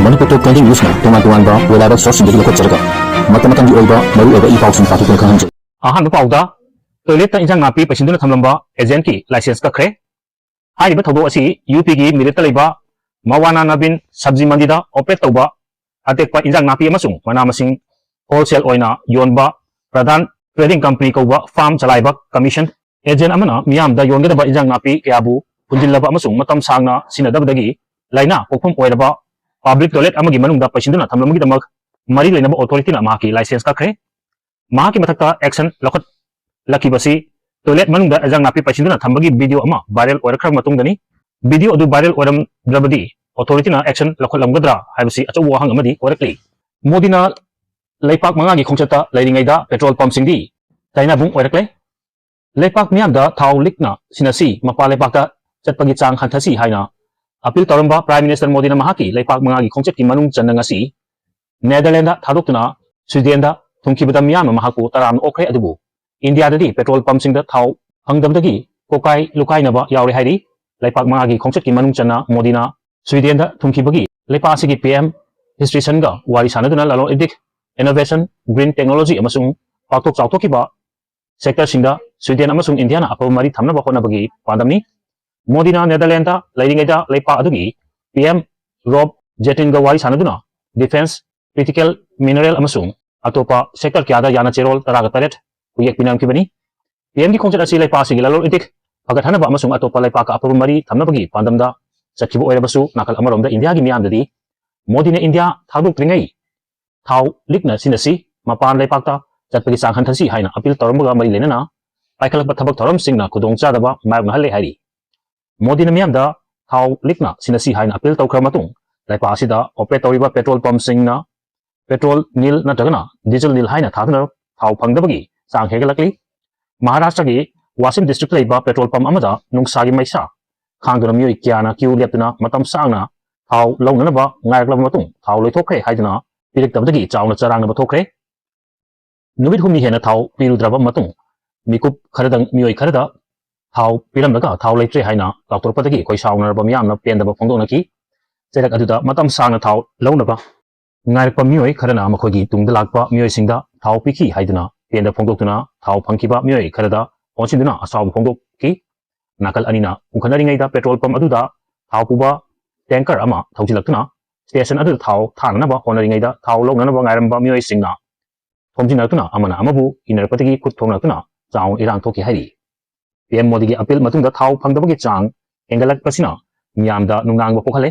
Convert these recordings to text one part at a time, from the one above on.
Manipur Top 20 News na tungan ba wala ba source hindi ko tsarga. Mata-matang di oiba maru oiba ipausin patutunan kan hanje. Ahan ba pauda toilet ta injang ngapi pasinduna thamlamba agent ki license ka khre. Hai ba thodo asi UP gi milita leiba mawana nabin sabji mandida operate tauba atekpa injang ngapi amasung mana masing wholesale oina yonba pradhan trading company kauba farm chalaiba commission agent amana miyam da yongada injang ngapi kyabu punjillaba amasung matam sangna sinadabdagi laina pokphom oiraba public toilet amagi manungda pasinduna thamlamagi damak mari lainaba authority na mahaki license ka khre mahaki mathakta action lokhat lakibasi toilet manungda ajang napi pasinduna thambagi video ama viral oirakra matungdani video adu viral oram drabadi authority na action lokhat lamgadra haibasi achaw wahang amadi oirakli modina leipak mangagi khongchata leiringaida petrol pump singdi taina bung oirakle leipak miyamda thau likna sinasi mapa leipakta chatpagi chang hanthasi haina appeal toramba prime minister modina mahaki leipak mangagi khongchatki manung channangasi Netherlands thadokna Sweden da thungkibada miyam mahaku taram okre adubu India dadi petrol pump singda thau hangdamdagi kokai lukai naba yauri hairi leipak mangagi khongchatki manung channa modina Sweden da thungkibagi leipa asigi PM history sanga wari sanaduna lalo edik innovation green technology amasung paktok chawthokiba sector singda Sweden amasung India na apamari thamna ba khona bagi pandamni modina Netherlands da leiringaida leipa adugi PM Rob Jettinga wari sanaduna defense critical mineral amasung atopa sector kyada yana cherol taraga taret uyek pinam kibani PM gi khongchat asi leipa sigi lalo edik pagathana ba amasung atopa leipa ka apam mari thamna bagi pandamda sakhibu oirabasu nakal amarom da India gi miyam dadi modina India thaduk tringai thau likna sinasi mapan leipakta chatpagi sanghan thasi haina appeal toromga mari lenana paikhalakpa thabak thorom singna khudong chadaba mayok na halle hairi modina miyam da thau likna sinasi haina appeal tawkhra matung leipa asida operate toriba petrol pump singna petrol nil natagana diesel nil haina thadna thau phangdabagi sang hegalakli Maharashtra gi Wasim district leiba petrol pump amada nungsagi maisa khangduna miyoi kyana kiu leptuna matam sangna thau lawnana ba ngaiklaba matung thau loithokre haiduna pirektabdagi chawna charangna ba thokre numit humni hena thau pirudraba matung mikup kharadang miyoi kharada thau piramdaga thau leitre haina laktorpadagi koi sauna ba miyamna pendaba phongdona ki cherak aduda matam sangna thau lawnaba ngairakpa miyoi kharana makhogi tungda lakpa miyoi singda thau pikhi haiduna penda phongdoktuna thau phangkiba miyoi kharada onsiduna asaw phongdok ki nakal anina ungkhanari petrol pump aduda thau puba tanker ama thaujilaktuna station adu thau thanana ba honari da thau lognana ba ngairamba miyoi singna thomjinatuna amana amabu inarpatigi khut thongnatuna chaung irang thoki hairi PM Modi gi appeal matungda thau phangdabagi chang engalak pasina miyamda nungang ba pokhale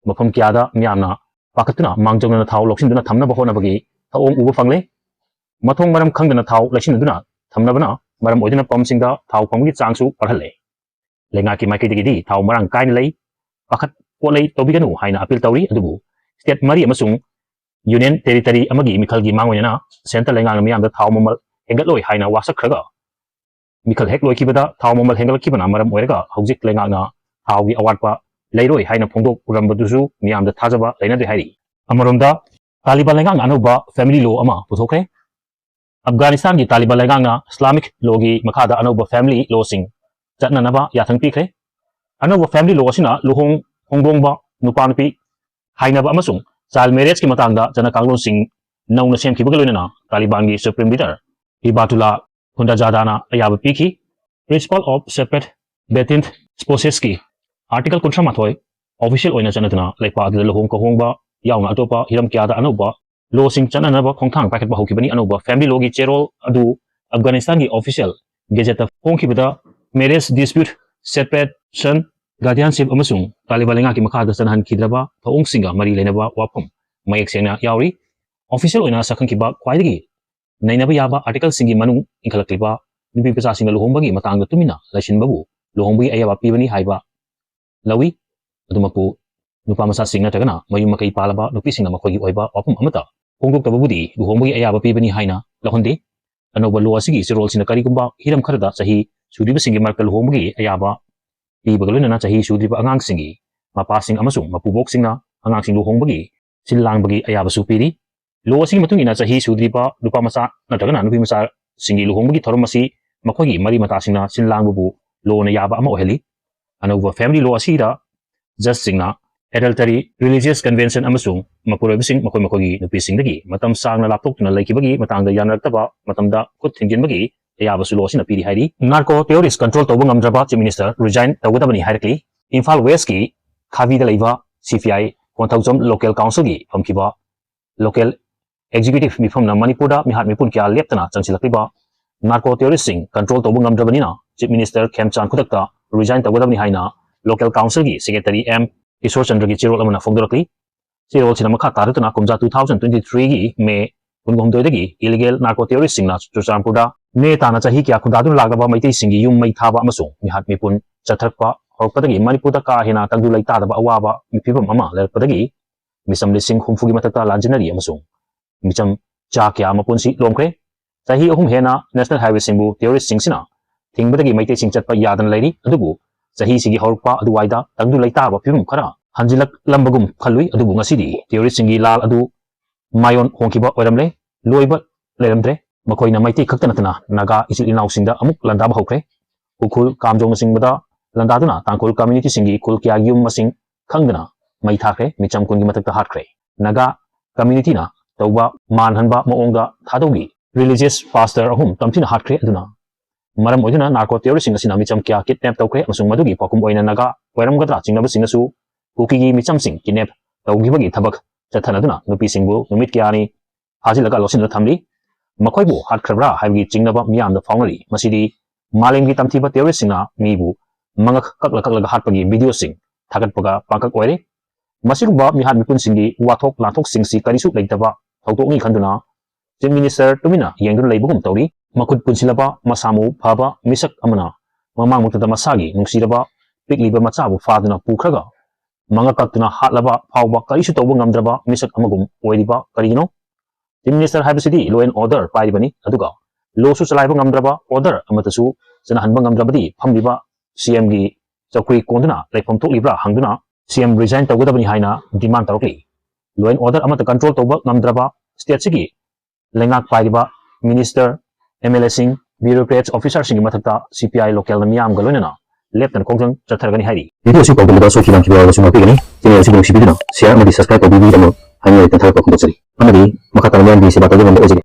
mafam kyada miyamna pakatuna mangjongna thau loksinduna thamna ba hona bagi thaong ubu fangle mathong maram khangdana thau laksinduna thamna bana maram oidina pump singda thau phanggi changsu parhalle lenga ki maiki digi di thau marang kain lei pakhat polei tobiganu haina appeal tawri adubu state mari amasung union territory amagi mikhalgi mangwena central lenga miyamda thau momal hengatloi haina wasak khraga mikhal hek loi kibada thau momal hengal kibana maram oiraga hojik lenga na thau gi awatpa leiroi haina phongdok urambadusu miyamda thajaba leina de hairi amaromda taliban lenga anuba family law ama puthokre Afghanistan gi taliban lenga na islamic law gi makhada anuba family law sing chatna naba yathang pikre anuba family law sina luhong hongdongba nupa nupi hainaba amasung child marriage ki matangda jana kanglon sing nauna semkhibaga loinana Taliban gi supreme leader Hibatullah Khundazadana ayaba pikhi principle of separate betint spouses ki article 38 official oina chanatuna leipa adla lohong ko hongba yauna atopa hiram kyada anuba law sing chanana ba khongthang packet ba hokibani anuba family law gi cherol adu Afghanistan gi official gazette hongkibada marriage dispute separation guardianship amasung Taliban lenga ki makhada sanhan khidraba thaung singa mari lenaba wapum mayek sengna yauri official oina sakhan kiba khwaidagi nainaba yaba article singi manung inkhalakliba nupi pesa singa luhongbagi matangda tumina laisinbabu luhongbagi ayaba pibani haiba lawi adumapu nupa masa singna tagana mayum makai palaba nupi singa makhogi oiba wapum amata hongdok tababudi luhongbagi ayaba pibani haina lahonde anoba lo asigi sirol sina karigumba hiram kharada sahi sudiba singi markal luhongbagi ayaba Ibagaluna chahi sudriba angang singi mapasing amasung mapubok singna angang sing luhongbagi silang bagi ayaba supiri lo asing matung ina chahi sudriba lupa masa natagana nupi masa singi luhongbagi thoromasi makhogi mari mata singna silang bubu lo na yaba ama oheli anova family lo asira just singna adultery religious convention amasung mapuroibsing makogi nupising dagi matam sangna laptokna laikibagi matangda yanraktaba matamda khut thinginbagi ayabasu losina piri hairi narco terrorist control toba ngamdraba chief minister resign tawgadabani hairakli Imphal West ki khavi da leiba CPI Konthauchom local council gi famkiba local executive mifamna manipurda mihat mipun kya leptana changsilakliba narco terrorist sing control toba ngamdrabani na chief minister Khemchan khudakta resign tawgadabani haina local council gi secretary M Kishore Chandra ki chirol amana fogdorakli chirol sina makha taratuna kumja 2023 gi me kunghomdoi dagi illegal narco terrorist singna Churchampurda me tana chahi kya khundadun laglaba maitai singi yum mai thaba amasung mihat mipun chathrakpa horpadagi manipurda ka hina tangdu laita daba awaba mipibam ama lerpadagi misam lising humfugi matakta lanjinari amasung micham cha kya mapunsi lomkre chahi ahum hena national highway singbu terrorist singsina thingbadagi maitai sing chatpa yadan lairi adubu chahi sigi horpa aduwaida tangdu laita ba pibam khara hanjilak lambagum khalui adubu ngasidi terrorist singi lal adu mayon hongkiba oiramle loiba leramdre makoina maiti khaktanatna naga isil inausingda amuk landaba hokre ukul kamjong singbada landaduna tangkol community singi kul kya yum masing khangdana mai thakre micham kungi matakta hatkre naga community na tawba manhanba maongda thadogi religious pastor ahum tamthina hatkre aduna maram oiduna narco terrorist singa micham kya kidnap tawkre amasung madugi pakum oina naga wairamgadra chingnaba singasu kukigi micham sing kidnap tawgibagi thabak chathanaduna nupi singbu numit kyani hajilaga losin thamli makoibu hatkrabra haibgi chingnaba miyamda fawnari masidi malemgi tamthiba terrorist singa mibu mangak kakla hatpagi video sing thagatpaga pangkak oire masiguba mihat mipun singi wathok lathok singsi karisu leitaba thokni khanduna chief minister tumina yengdun leibugum tawri makut punsilaba masamu phaba misak amana mamang muktada masagi nungsiraba pikliba machabu faduna pukhraga mangakatuna hatlaba phawba karisu tawba ngamdraba misak amagum oiriba karino chief minister haibasidi law and order pairibani aduga law su chalaiba ngamdraba order amatasu janahanba ngamdrabadi famliba CM gi chakri konduna laifam toklibra hangduna CM resign tawgadabani haina demand tawkli law and order amata control tawba ngamdraba state sigi lengak pairiba minister MLA sing bureaucrats officer singi mathakta CPI local namiyam galonena leptan kongjang chathargani hairi video si pagdala so kilang kibawa so mapigani channel si bong sibiduna share amadi subscribe tawbibi damo haingai tanthar pa khundachari amadi makatang yan di si batawin ando ojigi